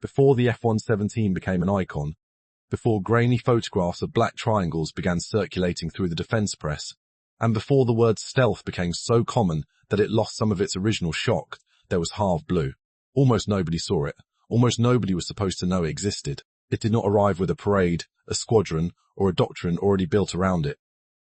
Before the F-117 became an icon, before grainy photographs of black triangles began circulating through the defense press, and before the word stealth became so common that it lost some of its original shock, there was Half Blue. Almost nobody saw it. Almost nobody was supposed to know it existed. It did not arrive with a parade, a squadron, or a doctrine already built around it.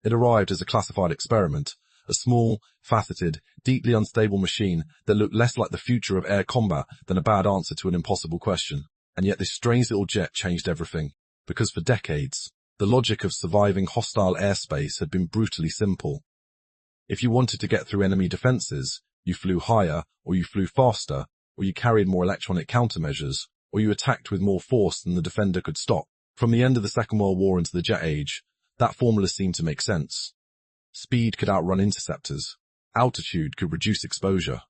It arrived as a classified experiment, a small, faceted, deeply unstable machine that looked less like the future of air combat than a bad answer to an impossible question. And yet this strange little jet changed everything, because for decades, the logic of surviving hostile airspace had been brutally simple. If you wanted to get through enemy defenses, you flew higher, or you flew faster, or you carried more electronic countermeasures, or you attacked with more force than the defender could stop. From the end of the Second World War into the jet age, that formula seemed to make sense. Speed could outrun interceptors. Altitude could reduce exposure.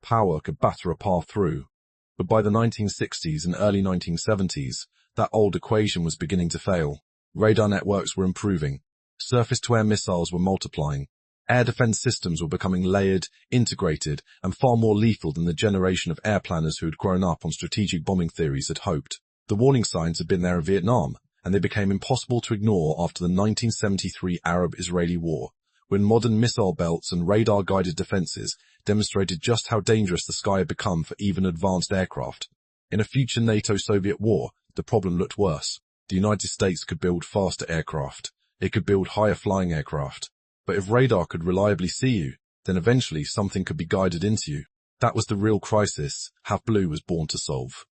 Power could batter a path through. But by the 1960s and early 1970s, that old equation was beginning to fail. Radar networks were improving. Surface-to-air missiles were multiplying. Air defense systems were becoming layered, integrated, and far more lethal than the generation of air planners who had grown up on strategic bombing theories had hoped. The warning signs had been there in Vietnam, and they became impossible to ignore after the 1973 Arab-Israeli War, when modern missile belts and radar-guided defenses demonstrated just how dangerous the sky had become for even advanced aircraft. In a future NATO-Soviet war, the problem looked worse. The United States could build faster aircraft. It could build higher-flying aircraft. But if radar could reliably see you, then eventually something could be guided into you. That was the real crisis Half Blue was born to solve.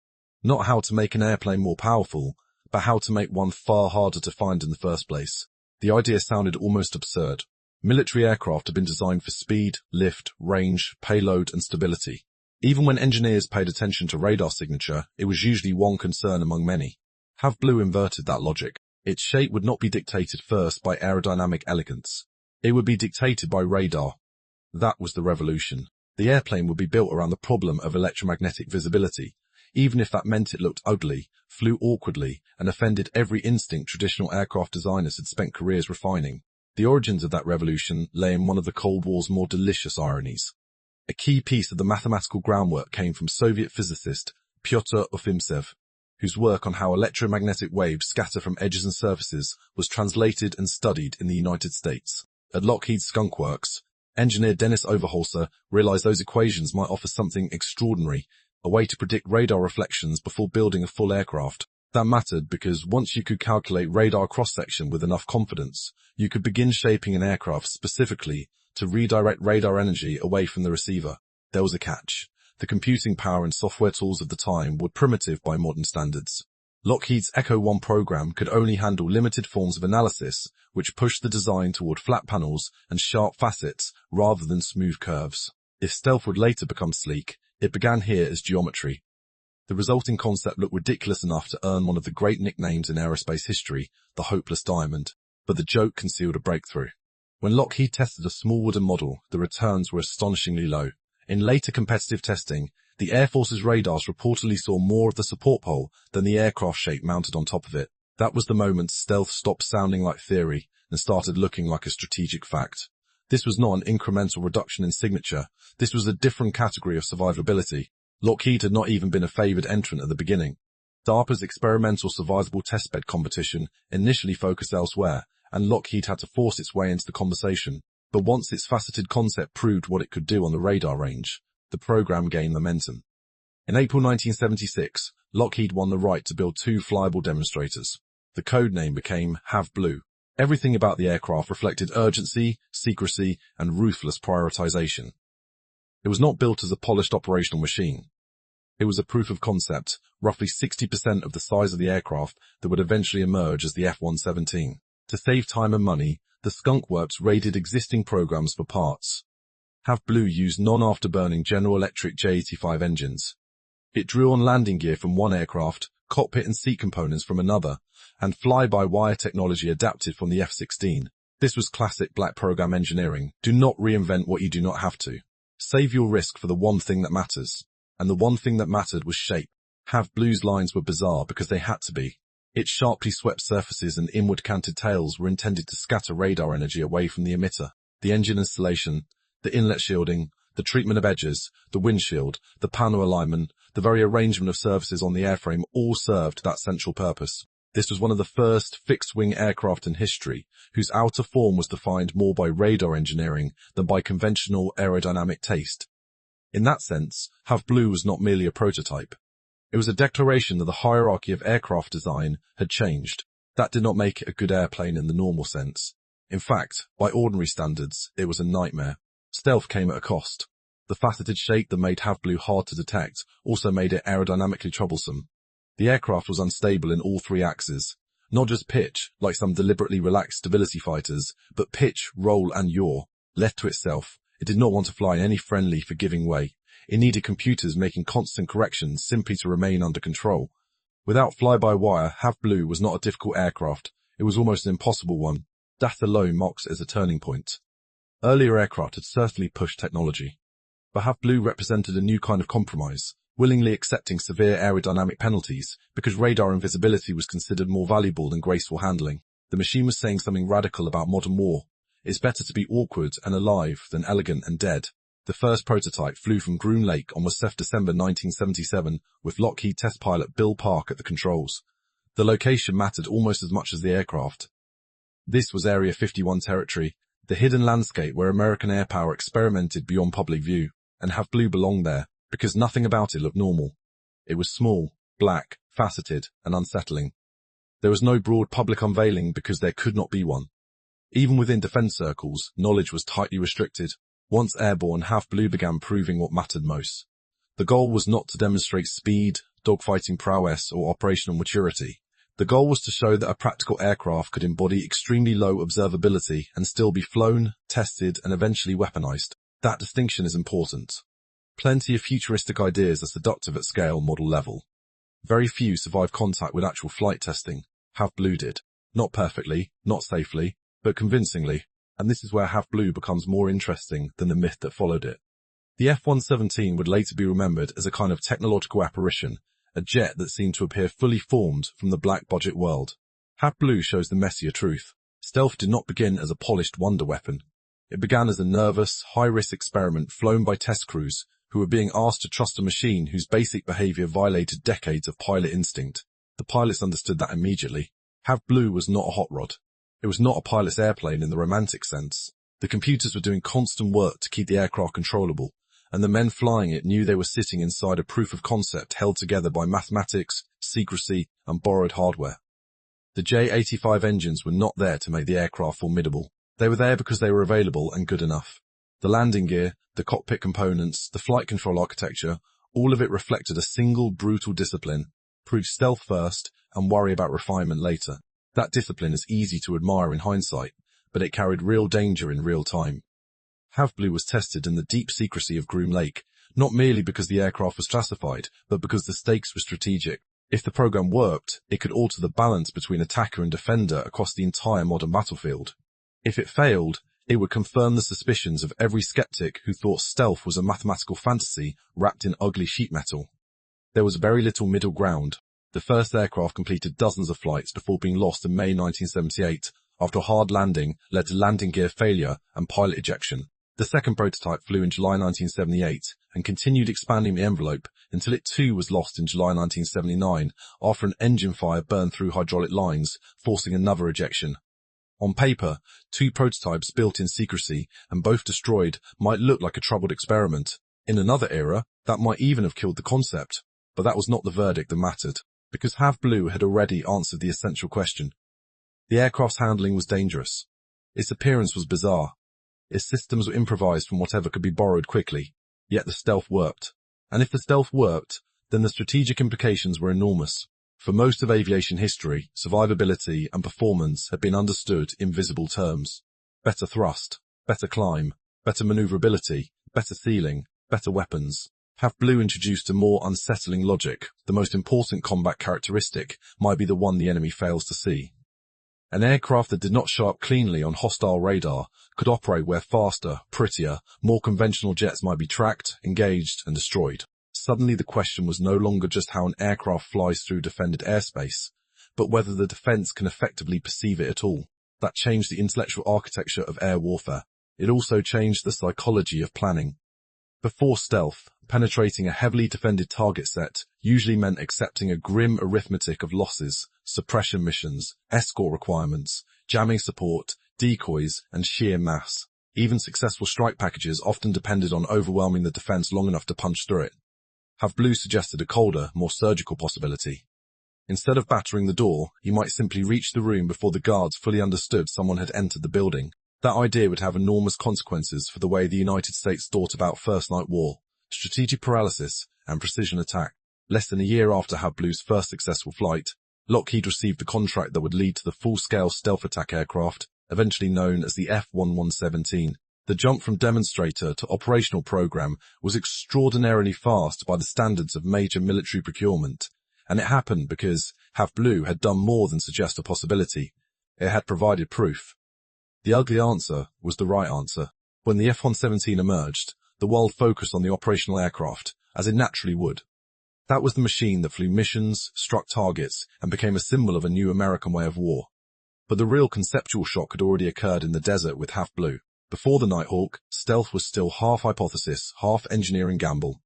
Not how to make an airplane more powerful, but how to make one far harder to find in the first place. The idea sounded almost absurd. Military aircraft had been designed for speed, lift, range, payload, and stability. Even when engineers paid attention to radar signature, it was usually one concern among many. Half Blue inverted that logic. Its shape would not be dictated first by aerodynamic elegance. It would be dictated by radar. That was the revolution. The airplane would be built around the problem of electromagnetic visibility, even if that meant it looked ugly, flew awkwardly, and offended every instinct traditional aircraft designers had spent careers refining. The origins of that revolution lay in one of the Cold War's more delicious ironies. A key piece of the mathematical groundwork came from Soviet physicist Pyotr Ufimtsev, whose work on how electromagnetic waves scatter from edges and surfaces was translated and studied in the United States. At Lockheed Skunk Works, engineer Dennis Overholser realized those equations might offer something extraordinary, a way to predict radar reflections before building a full aircraft. That mattered because once you could calculate radar cross-section with enough confidence, you could begin shaping an aircraft specifically to redirect radar energy away from the receiver. There was a catch. The computing power and software tools of the time were primitive by modern standards. Lockheed's Echo 1 program could only handle limited forms of analysis, which pushed the design toward flat panels and sharp facets rather than smooth curves. If stealth would later become sleek, it began here as geometry. The resulting concept looked ridiculous enough to earn one of the great nicknames in aerospace history, the hopeless diamond. But the joke concealed a breakthrough. When Lockheed tested a small wooden model, the returns were astonishingly low. In later competitive testing, the Air Force's radars reportedly saw more of the support pole than the aircraft shape mounted on top of it. That was the moment stealth stopped sounding like theory and started looking like a strategic fact. This was not an incremental reduction in signature. This was a different category of survivability. Lockheed had not even been a favored entrant at the beginning. DARPA's experimental survivable testbed competition initially focused elsewhere, and Lockheed had to force its way into the conversation. But once its faceted concept proved what it could do on the radar range, the program gained momentum. In April 1976, Lockheed won the right to build 2 flyable demonstrators. The code name became Half Blue. Everything about the aircraft reflected urgency, secrecy, and ruthless prioritization. It was not built as a polished operational machine. It was a proof of concept, roughly 60% of the size of the aircraft that would eventually emerge as the F-117. To save time and money, the Skunk Works raided existing programs for parts. Half Blue used non-afterburning General Electric J85 engines. It drew on landing gear from one aircraft, cockpit and seat components from another, and fly-by-wire technology adapted from the F-16. This was classic black program engineering. Do not reinvent what you do not have to. Save your risk for the one thing that matters. And the one thing that mattered was shape. Half Blue's lines were bizarre because they had to be. Its sharply swept surfaces and inward-canted tails were intended to scatter radar energy away from the emitter. The engine installation, the inlet shielding, the treatment of edges, the windshield, the panel alignment, The very arrangement of surfaces on the airframe all served that central purpose. This was one of the first fixed-wing aircraft in history, whose outer form was defined more by radar engineering than by conventional aerodynamic taste. In that sense, HAV Blue was not merely a prototype. It was a declaration that the hierarchy of aircraft design had changed. That did not make it a good airplane in the normal sense. In fact, by ordinary standards, it was a nightmare. Stealth came at a cost. The faceted shape that made HAV Blue hard to detect also made it aerodynamically troublesome. The aircraft was unstable in all three axes. Not just pitch, like some deliberately relaxed stability fighters, but pitch, roll and yaw. Left to itself, it did not want to fly in any friendly, forgiving way. It needed computers making constant corrections simply to remain under control. Without fly-by-wire, HAV Blue was not a difficult aircraft. It was almost an impossible one. That alone marks it as a turning point. Earlier aircraft had certainly pushed technology, but HAV Blue represented a new kind of compromise, willingly accepting severe aerodynamic penalties because radar invisibility was considered more valuable than graceful handling. The machine was saying something radical about modern war. It's better to be awkward and alive than elegant and dead. The first prototype flew from Groom Lake on December 1977 with Lockheed test pilot Bill Park at the controls. The location mattered almost as much as the aircraft. This was Area 51 territory, the hidden landscape where American air power experimented beyond public view, and HAV Blue belonged there, because nothing about it looked normal. It was small, black, faceted, and unsettling. There was no broad public unveiling because there could not be one. Even within defense circles, knowledge was tightly restricted. Once airborne, HAV Blue began proving what mattered most. The goal was not to demonstrate speed, dogfighting prowess, or operational maturity. The goal was to show that a practical aircraft could embody extremely low observability and still be flown, tested, and eventually weaponized. That distinction is important. Plenty of futuristic ideas are seductive at scale model level. Very few survive contact with actual flight testing. HAV Blue did. Not perfectly, not safely, but convincingly, and this is where HAV Blue becomes more interesting than the myth that followed it. The F-117 would later be remembered as a kind of technological apparition, a jet that seemed to appear fully formed from the black budget world. HAV Blue shows the messier truth. Stealth did not begin as a polished wonder weapon. It began as a nervous, high-risk experiment flown by test crews who were being asked to trust a machine whose basic behavior violated decades of pilot instinct. The pilots understood that immediately. HAV Blue was not a hot rod. It was not a pilot's airplane in the romantic sense. The computers were doing constant work to keep the aircraft controllable, and the men flying it knew they were sitting inside a proof of concept held together by mathematics, secrecy, and borrowed hardware. The J-85 engines were not there to make the aircraft formidable. They were there because they were available and good enough. The landing gear, the cockpit components, the flight control architecture, all of it reflected a single brutal discipline: prove stealth first and worry about refinement later. That discipline is easy to admire in hindsight, but it carried real danger in real time. HAV Blue was tested in the deep secrecy of Groom Lake, not merely because the aircraft was classified, but because the stakes were strategic. If the program worked, it could alter the balance between attacker and defender across the entire modern battlefield. If it failed, it would confirm the suspicions of every skeptic who thought stealth was a mathematical fantasy wrapped in ugly sheet metal. There was very little middle ground. The first aircraft completed dozens of flights before being lost in May 1978, after a hard landing led to landing gear failure and pilot ejection. The second prototype flew in July 1978 and continued expanding the envelope until it too was lost in July 1979 after an engine fire burned through hydraulic lines, forcing another ejection. On paper, two prototypes built in secrecy and both destroyed might look like a troubled experiment. In another era, that might even have killed the concept. But that was not the verdict that mattered, because HAV Blue had already answered the essential question. The aircraft's handling was dangerous. Its appearance was bizarre. Its systems were improvised from whatever could be borrowed quickly. Yet the stealth worked. And if the stealth worked, then the strategic implications were enormous. For most of aviation history, survivability and performance had been understood in visible terms. Better thrust, better climb, better maneuverability, better ceiling, better weapons. HAV Blue introduced a more unsettling logic. The most important combat characteristic might be the one the enemy fails to see. An aircraft that did not show up cleanly on hostile radar could operate where faster, prettier, more conventional jets might be tracked, engaged, and destroyed. Suddenly the question was no longer just how an aircraft flies through defended airspace, but whether the defense can effectively perceive it at all. That changed the intellectual architecture of air warfare. It also changed the psychology of planning. Before stealth, penetrating a heavily defended target set usually meant accepting a grim arithmetic of losses, suppression missions, escort requirements, jamming support, decoys, and sheer mass. Even successful strike packages often depended on overwhelming the defense long enough to punch through it. Have Blue suggested a colder, more surgical possibility. Instead of battering the door, he might simply reach the room before the guards fully understood someone had entered the building. That idea would have enormous consequences for the way the United States thought about First Night War, strategic paralysis, and precision attack. Less than a year after Have Blue's first successful flight, Lockheed received the contract that would lead to the full-scale stealth attack aircraft, eventually known as the F-117. The jump from demonstrator to operational program was extraordinarily fast by the standards of major military procurement, and it happened because Have Blue had done more than suggest a possibility. It had provided proof. The ugly answer was the right answer. When the F-117 emerged, the world focused on the operational aircraft, as it naturally would. That was the machine that flew missions, struck targets, and became a symbol of a new American way of war. But the real conceptual shock had already occurred in the desert with Have Blue. Before the Nighthawk, stealth was still half hypothesis, half engineering gamble.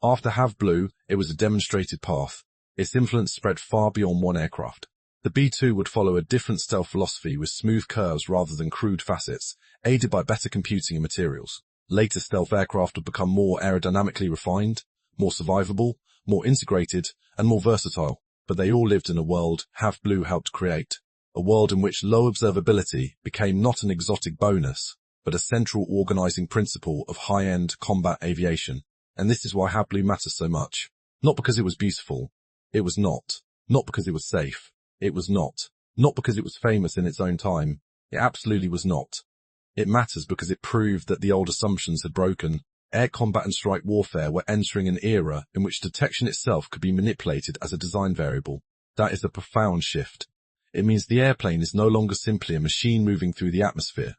After Have Blue, it was a demonstrated path. Its influence spread far beyond one aircraft. The B-2 would follow a different stealth philosophy with smooth curves rather than crude facets, aided by better computing and materials. Later stealth aircraft would become more aerodynamically refined, more survivable, more integrated, and more versatile. But they all lived in a world Have Blue helped create. A world in which low observability became not an exotic bonus, but a central organizing principle of high-end combat aviation. And this is why Have Blue matters so much. Not because it was beautiful. It was not. Not because it was safe. It was not. Not because it was famous in its own time. It absolutely was not. It matters because it proved that the old assumptions had broken. Air combat and strike warfare were entering an era in which detection itself could be manipulated as a design variable. That is a profound shift. It means the airplane is no longer simply a machine moving through the atmosphere.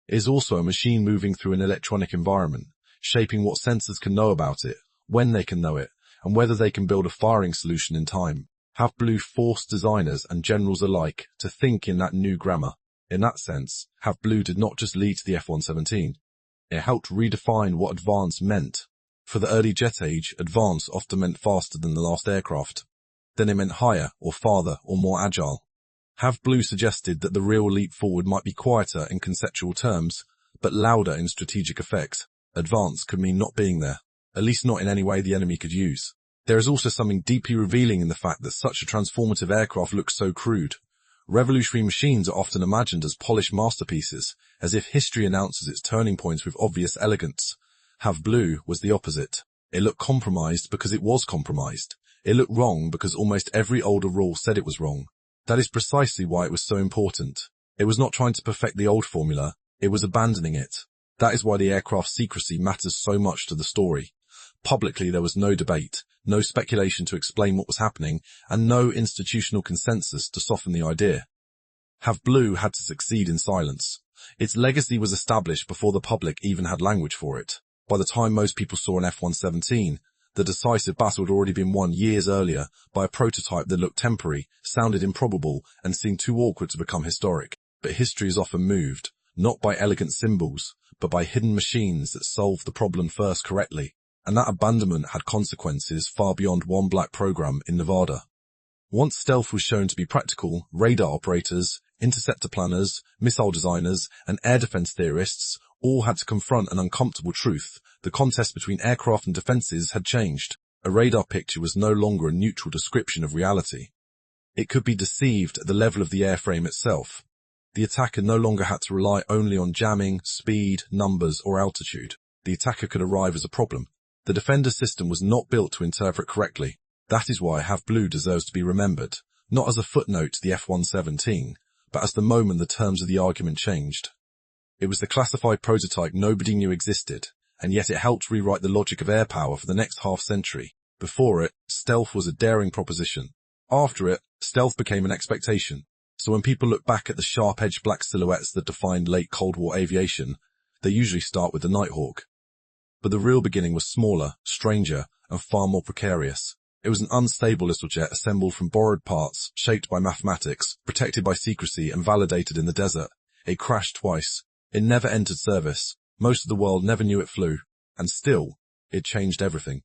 It is also a machine moving through an electronic environment, shaping what sensors can know about it, when they can know it, and whether they can build a firing solution in time. Have Blue forced designers and generals alike to think in that new grammar. In that sense, Have Blue did not just lead to the F-117. It helped redefine what advance meant. For the early jet age, advance often meant faster than the last aircraft. Then it meant higher, or farther, or more agile. Have Blue suggested that the real leap forward might be quieter in conceptual terms, but louder in strategic effects. Advance could mean not being there, at least not in any way the enemy could use. There is also something deeply revealing in the fact that such a transformative aircraft looks so crude. Revolutionary machines are often imagined as polished masterpieces, as if history announces its turning points with obvious elegance. Have Blue was the opposite. It looked compromised because it was compromised. It looked wrong because almost every older rule said it was wrong. That is precisely why it was so important. It was not trying to perfect the old formula, it was abandoning it. That is why the aircraft's secrecy matters so much to the story. Publicly there was no debate, no speculation to explain what was happening, and no institutional consensus to soften the idea. Have Blue had to succeed in silence. Its legacy was established before the public even had language for it. By the time most people saw an F-117, the decisive battle had already been won years earlier by a prototype that looked temporary, sounded improbable, and seemed too awkward to become historic. But history is often moved, not by elegant symbols, but by hidden machines that solved the problem first correctly. And that abandonment had consequences far beyond one black program in Nevada. Once stealth was shown to be practical, radar operators, interceptor planners, missile designers, and air defense theorists all had to confront an uncomfortable truth. The contest between aircraft and defenses had changed. A radar picture was no longer a neutral description of reality. It could be deceived at the level of the airframe itself. The attacker no longer had to rely only on jamming, speed, numbers, or altitude. The attacker could arrive as a problem. The defender system was not built to interpret correctly. That is why Have Blue deserves to be remembered, not as a footnote to the F-117, but as the moment the terms of the argument changed. It was the classified prototype nobody knew existed, and yet it helped rewrite the logic of air power for the next half-century. Before it, stealth was a daring proposition. After it, stealth became an expectation. So when people look back at the sharp-edged black silhouettes that defined late Cold War aviation, they usually start with the Nighthawk. But the real beginning was smaller, stranger, and far more precarious. It was an unstable little jet assembled from borrowed parts, shaped by mathematics, protected by secrecy, and validated in the desert. It crashed twice. It never entered service. Most of the world never knew it flew. And still, it changed everything.